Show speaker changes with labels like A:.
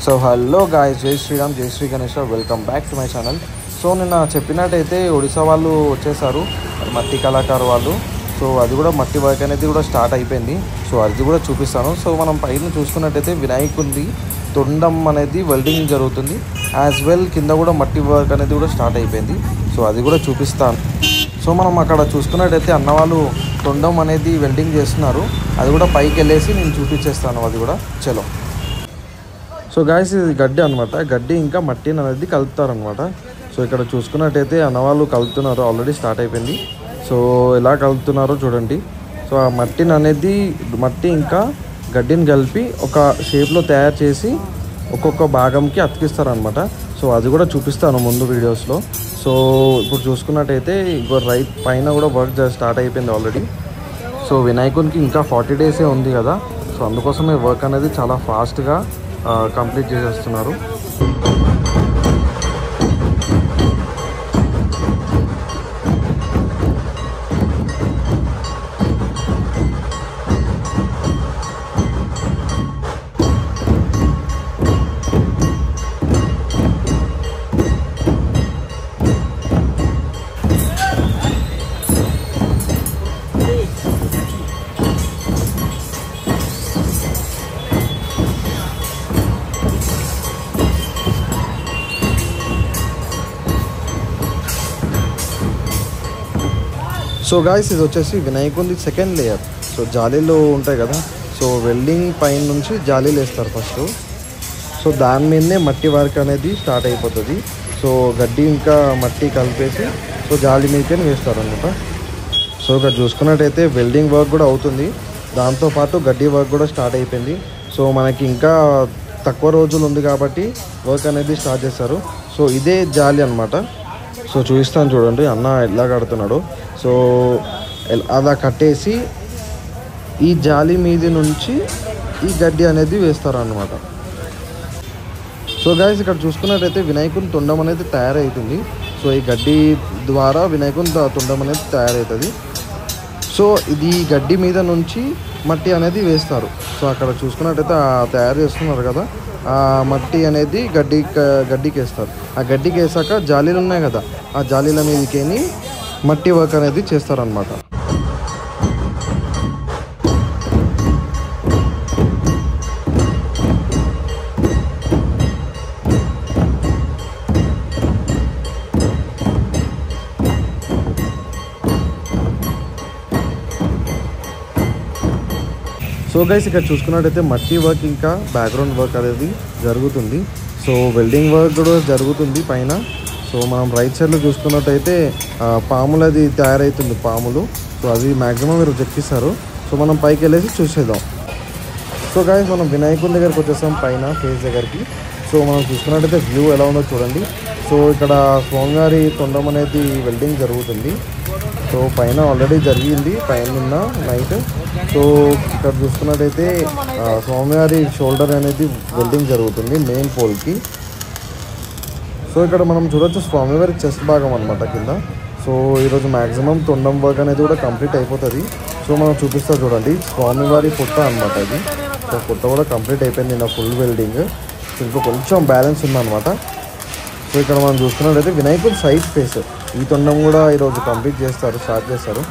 A: So hello guys, Jai Shriram, Jai Shri Ganesh, welcome back to my channel. So నిన్న చెప్పినట్టయితే ఒడిశా వాళ్ళు వచ్చేసారు, మట్టి కళాకారు వాళ్ళు. సో అది కూడా మట్టి వర్క్ అనేది కూడా స్టార్ట్ అయిపోయింది. సో అది కూడా చూపిస్తాను. సో మనం పైన చూసుకున్నట్టయితే వినాయకుడి తొండం అనేది వెల్డింగ్ జరుగుతుంది. యాజ్ వెల్ కింద కూడా మట్టి వర్క్ అనేది కూడా స్టార్ట్ అయిపోయింది. సో అది కూడా చూపిస్తాను. సో మనం అక్కడ చూసుకున్నట్టయితే అన్నవాళ్ళు తొండం అనేది వెల్డింగ్ చేస్తున్నారు. అది కూడా పైకి వెళ్ళేసి నేను చూపించేస్తాను. అది కూడా చలో. సో గాయస్, ఇది గడ్డి అనమాట. గడ్డి ఇంకా మట్టి అనేది కలుపుతారనమాట. సో ఇక్కడ చూసుకున్నట్టయితే అన్నవాళ్ళు కలుపుతున్నారు, ఆల్రెడీ స్టార్ట్ అయిపోయింది. సో ఎలా కలుపుతున్నారో చూడండి. సో ఆ మట్టి ఇంకా గడ్డిని కలిపి ఒక షేప్లో తయారు చేసి ఒక్కొక్క భాగంకి అతికిస్తారనమాట. సో అది కూడా చూపిస్తాను ముందు వీడియోస్లో. సో ఇప్పుడు చూసుకున్నట్టయితే రైట్ పైన కూడా వర్క్ స్టార్ట్ అయిపోయింది ఆల్రెడీ. సో వినాయకునికి ఇంకా 40 డేసే ఉంది కదా. సో అందుకోసమే వర్క్ అనేది చాలా ఫాస్ట్గా కంప్లీట్ చేసేస్తున్నారు. సో గాయస్, ఇది వచ్చేసి వినాయకుడి సెకండ్ లేయర్. సో జాలీలు ఉంటాయి కదా. సో వెల్డింగ్ పైన నుంచి జాలీలు వేస్తారు ఫస్ట్. సో దాని మీదనే మట్టి వర్క్ అనేది స్టార్ట్ అయిపోతుంది. సో గడ్డి ఇంకా మట్టి కలిపేసి సో జాలి మీదకే వేస్తారు అనమాట. సో ఇక్కడ చూసుకున్నట్టయితే వెల్డింగ్ వర్క్ కూడా అవుతుంది, దాంతోపాటు గడ్డి వర్క్ కూడా స్టార్ట్ అయిపోయింది. సో మనకి ఇంకా తక్కువ రోజులు ఉంది కాబట్టి వర్క్ అనేది స్టార్ట్ చేస్తారు. సో ఇదే జాలి అనమాట. సో చూపిస్తాను చూడండి అన్న ఎలా కడుతున్నాడు. సో అలా కట్టేసి ఈ జాలి మీద నుంచి ఈ గడ్డి అనేది వేస్తారు అన్నమాట. సో గాయస్, ఇక్కడ చూసుకున్నట్టయితే వినాయకుని తొండం అనేది తయారవుతుంది. సో ఈ గడ్డి ద్వారా వినాయకుని తొండం అనేది తయారవుతుంది. సో ఇది గడ్డి మీద నుంచి మట్టి అనేది వేస్తారు. సో అక్కడ చూసుకున్నట్టయితే తయారు చేస్తున్నారు కదా, ఆ మట్టి అనేది గడ్డికి వేస్తారు. ఆ గడ్డికి వేసాక జాలీలు ఉన్నాయి కదా, ఆ జాలీల మీదకేని మట్టి వర్క్ అనేది చేస్తారనమాట. సో గైస్, ఇక్కడ చూసుకున్నట్టయితే మట్టి వర్క్ ఇంకా బ్యాక్గ్రౌండ్ వర్క్ అనేది జరుగుతుంది. సో వెల్డింగ్ వర్క్ కూడా జరుగుతుంది పైన. సో మనం రైట్ సైడ్లో చూసుకున్నట్టయితే పాములు అది తయారవుతుంది, పాములు. సో అది మ్యాక్సిమం మీరు చెక్కిస్తారు. సో మనం పైకి వెళ్ళేసి చూసేద్దాం. సో గైస్, మనం వినాయకుని దగ్గరికి వచ్చేసాం, పైన ఫేస్ దగ్గరికి. సో మనం చూసుకున్నట్టయితే వ్యూ ఎలా ఉందో చూడండి. సో ఇక్కడ స్వామివారి తొండం అనేది వెల్డింగ్ జరుగుతుంది. సో పైన ఆల్రెడీ జరిగింది, పైన నిన్న నైట్. సో ఇక్కడ చూసుకున్నట్టయితే స్వామివారి షోల్డర్ అనేది వెల్డింగ్ జరుగుతుంది మెయిన్ పోల్కి. సో ఇక్కడ మనం చూడొచ్చు స్వామివారి చెస్ట్ భాగం అనమాట కింద. సో ఈరోజు మ్యాక్సిమం తొండం వర్క్ అనేది కూడా కంప్లీట్ అయిపోతుంది. సో మనం చూపిస్తా చూడండి, స్వామివారి పుట్ట అనమాట ఇది. సో పుట్ట కూడా కంప్లీట్ అయిపోయింది నిన్న ఫుల్ వెల్డింగ్. ఇంకా కొంచెం బ్యాలెన్స్ ఉందన్నమాట. సో ఇక్కడ మనం చూసుకున్నట్టయితే వినాయకుడి సైడ్ ఫేస్ ఈ తొండం కూడా ఈరోజు కంప్లీట్ చేస్తారు, స్టార్ట్ చేస్తారు.